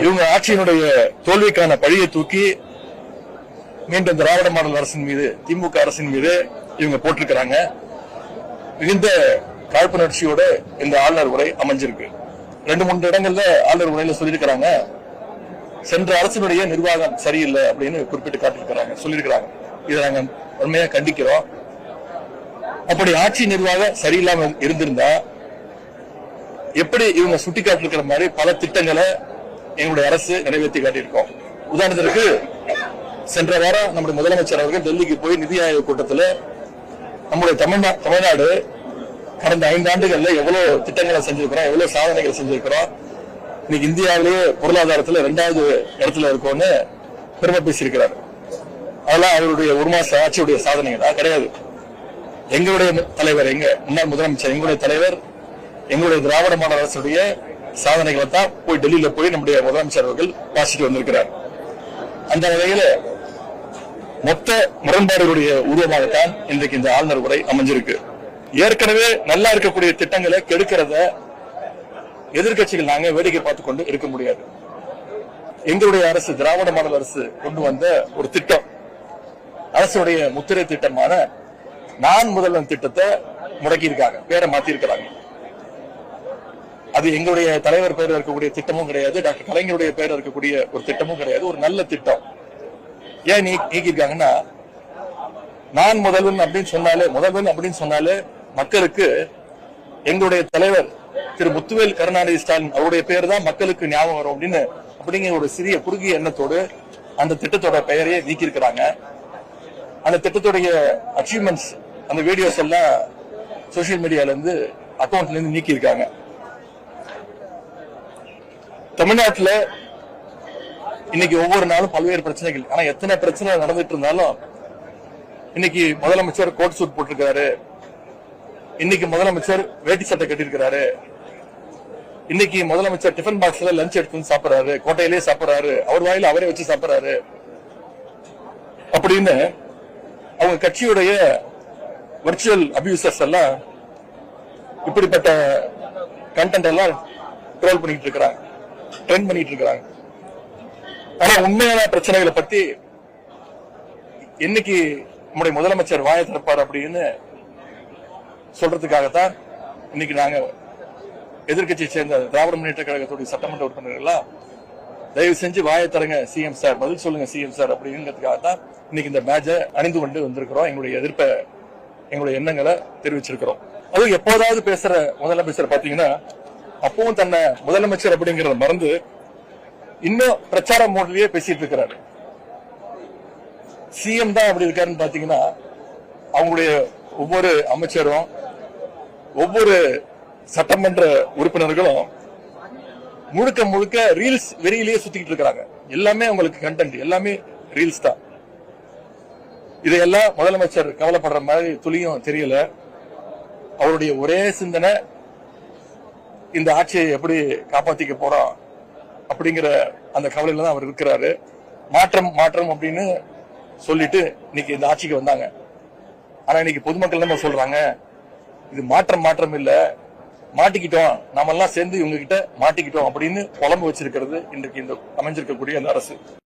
இவங்க ஆட்சியினுடைய தோல்விக்கான பழியை தூக்கி மீண்டும் திராவிட மாடல் அரசின் மீது, திமுக அரசின் மீது இவங்க போட்டிருக்கிறாங்க. மிகுந்த காழ்ப்புணர்ச்சியோட இந்த ஆளுநர் உரை அமைஞ்சிருக்கு. 2-3 இடங்கள்ல ஆளுநர் உரையில சொல்லியிருக்கிறாங்க, சென்ற அரசினுடைய நிர்வாகம் சரியில்லை அப்படின்னு குறிப்பிட்டு காட்டியிருக்கிறாங்க, சொல்லியிருக்கிறாங்க. இதை நாங்க உண்மையா கண்டிக்கிறோம். அப்படி ஆட்சி நிர்வாகம் சரியில்லாம இருந்திருந்தா எப்படி இவங்க சுட்டிக்காட்டிருக்கிற மாதிரி பல திட்டங்களை எங்களுடைய அரசு நிறைவேற்றி காட்டியிருக்கோம். உதாரணத்திற்கு சென்ற வாரம் நம்முடைய முதலமைச்சர் அவர்கள் டெல்லிக்கு போய் நிதி ஆயோக் கூட்டத்தில் நம்முடைய தமிழ்நாடு கடந்த 5 ஆண்டுகள்ல எவ்வளவு திட்டங்களை செஞ்சிருக்கிறோம், எவ்வளவு சாதனைகள் செஞ்சிருக்கிறோம், இன்னைக்கு இந்தியாவிலேயே பொருளாதாரத்தில் 2வது இடத்துல இருக்கோம்னு பெருமை பேசியிருக்கிறார். அதெல்லாம் அவருடைய 1 மாச ஆட்சியுடைய சாதனைகளா? கிடையாது. எங்களுடைய தலைவர், எங்க முன்னாள் முதலமைச்சர், எங்களுடைய தலைவர், எங்களுடைய திராவிட மாடல் அரசுடைய சாதனைகளை தான் போய் டெல்லியில போய் நம்முடைய முதலமைச்சர் அவர்கள் வாசிட்டு வந்திருக்கிறார். அந்த வகையில மொத்த முரண்பாடுகளுடைய உருவமாகத்தான் இன்றைக்கு இந்த ஆளுநர் உரை அமைஞ்சிருக்கு. ஏற்கனவே நல்லா இருக்கக்கூடிய திட்டங்களை கெடுக்கிறத எதிர்கட்சிகள் நாங்க வேடிக்கை பார்த்துக் கொண்டு இருக்க முடியாது. எங்களுடைய அரசு, திராவிட மாடல் அரசு கொண்டு வந்த ஒரு திட்டம், அரசுடைய முத்திரை திட்டமான நான் முதல்வன் திட்டத்தை முடக்கியிருக்காங்க, பேரை மாத்திருக்கிறாங்க. அது எங்களுடைய தலைவர் பேர் இருக்கக்கூடிய திட்டமும் கிடையாது, டாக்டர் கலைஞருடைய பேர் இருக்கக்கூடிய ஒரு திட்டமும் கிடையாது. ஒரு நல்ல திட்டம். ஏன் நீக்கிருக்காங்கன்னா, நான் முதல்வன் அப்படின்னு சொன்னாலே மக்களுக்கு எங்களுடைய தலைவர் திரு முத்துவேல் கருணாநிதி ஸ்டாலின் அவருடைய பேர் தான் மக்களுக்கு ஞாபகம் வரும் அப்படிங்கிற ஒரு சிறிய குறுகிய எண்ணத்தோடு அந்த திட்டத்தோட பெயரையே நீக்கியிருக்கிறாங்க. அந்த திட்டத்துடைய அச்சீவ்மெண்ட்ஸ், அந்த வீடியோஸ் எல்லாம் சோசியல் மீடியால இருந்து, அக்கௌண்ட்ல இருந்து நீக்கியிருக்காங்க. தமிழ்நாட்டில் இன்னைக்கு ஒவ்வொரு நாளும் பல்வேறு பிரச்சனைகள். ஆனா எத்தனை பிரச்சனை நடந்துட்டு இருந்தாலும் இன்னைக்கு முதலமைச்சர் கோட் சூட் போட்டிருக்காரு, இன்னைக்கு முதலமைச்சர் வேட்டி சட்டை கட்டிருக்கிறாரு, இன்னைக்கு முதலமைச்சர் டிஃபன் பாக்ஸ்ல லஞ்ச் எடுத்து சாப்பிடுறாரு, கோட்டையிலேயே சாப்பிடுறாரு, அவர் வாயில அவரே வச்சு சாப்பிடுறாரு அப்படின்னு அவங்க கட்சியுடைய வர்ச்சுவல் அபியூசர்ஸ் எல்லாம் இப்படிப்பட்ட கண்டென்ட் எல்லாம் ட்ரோல் பண்ணிட்டு இருக்கிறாங்க, ட்ரெண்ட் பண்ணிட்டு இருக்கிறாங்க. ஆனா உண்மையான பிரச்சனைகளை பத்தி என்னைக்கு நம்முடைய முதலமைச்சர் வாயை திறப்பார் அப்படின்னு சொல்றதுக்காகத்தான் இன்னைக்கு நாங்க எதிர்கட்சியை சேர்ந்த திராவிட முன்னேற்ற கழகத்துடைய சட்டமன்ற உறுப்பினர்கள் தயவு செஞ்சு வாயை தரங்க சிஎம் சார், பதில் சொல்லுங்க சிஎம் சார் அப்படிங்கிறதுக்காகத்தான் இன்னைக்கு இந்த பேட்சை அணிந்து கொண்டு வந்திருக்கிறோம். எங்களுடைய எதிர்ப்பை, எங்களுடைய எண்ணங்களை தெரிவிச்சிருக்கிறோம். அதுவும் எப்போதாவது பேசுற முதலமைச்சர் பாத்தீங்கன்னா அப்பவும் தன்னை முதலமைச்சர் அப்படிங்கறத மறந்து இன்னும் பிரச்சார மோட்லயே பேசிட்டு இருக்கிறாரு. சிஎம் தான் அப்படி இருக்காருன்னு பாத்தீங்கன்னா அவங்களுடைய ஒவ்வொரு அமைச்சரும், ஒவ்வொரு சட்டமன்ற உறுப்பினர்களும் முழுக்க முழுக்க ரீல்ஸ் வெறியிலேயே சுத்திக்கிட்டு இருக்கிறாங்க. எல்லாமே அவங்களுக்கு கண்டென்ட், எல்லாமே ரீல்ஸ் தான். இதையெல்லாம் முதலமைச்சர் கவலைப்படுற மாதிரி துளியும் தெரியல. அவருடைய ஒரே சிந்தனை இந்த ஆட்சியை எப்படி காப்பாத்திக்க போறோம் அப்படிங்கிற அந்த கவலையில தான் அவர் இருக்கிறாரு. மாற்றம் மாற்றம் அப்படின்னு சொல்லிட்டு இன்னைக்கு இந்த ஆட்சிக்கு வந்தாங்க. ஆனா இன்னைக்கு பொதுமக்கள் என்ன சொல்றாங்க, இது மாற்றம் இல்ல, மாட்டிக்கிட்டோம், நாம எல்லாம் சேர்ந்து இவங்க கிட்ட மாட்டிக்கிட்டோம் அப்படின்னு புலம்பு வச்சிருக்கிறது இன்றைக்கு இந்த அமைஞ்சிருக்கக்கூடிய அந்த அரசு.